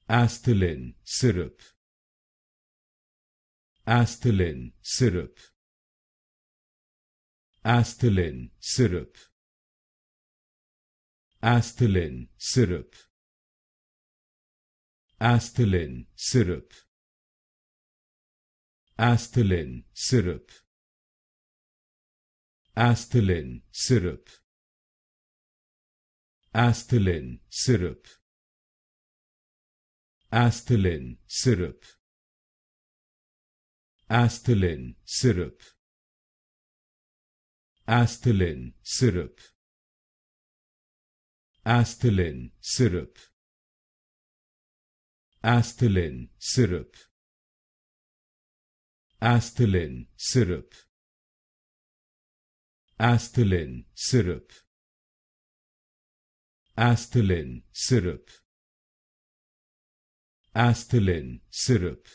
Asthalin Syrup. Asthalin Syrup. Asthalin Syrup. Asthalin Syrup. Asthalin Syrup. Asthalin Syrup. Asthalin Syrup. Asthalin Syrup. Asthalin Syrup. Asthalin Syrup. Asthalin Syrup. Asthalin Syrup. Asthalin Syrup. Asthalin Syrup. Asthalin Syrup. Asthalin Syrup. Asthalin Syrup.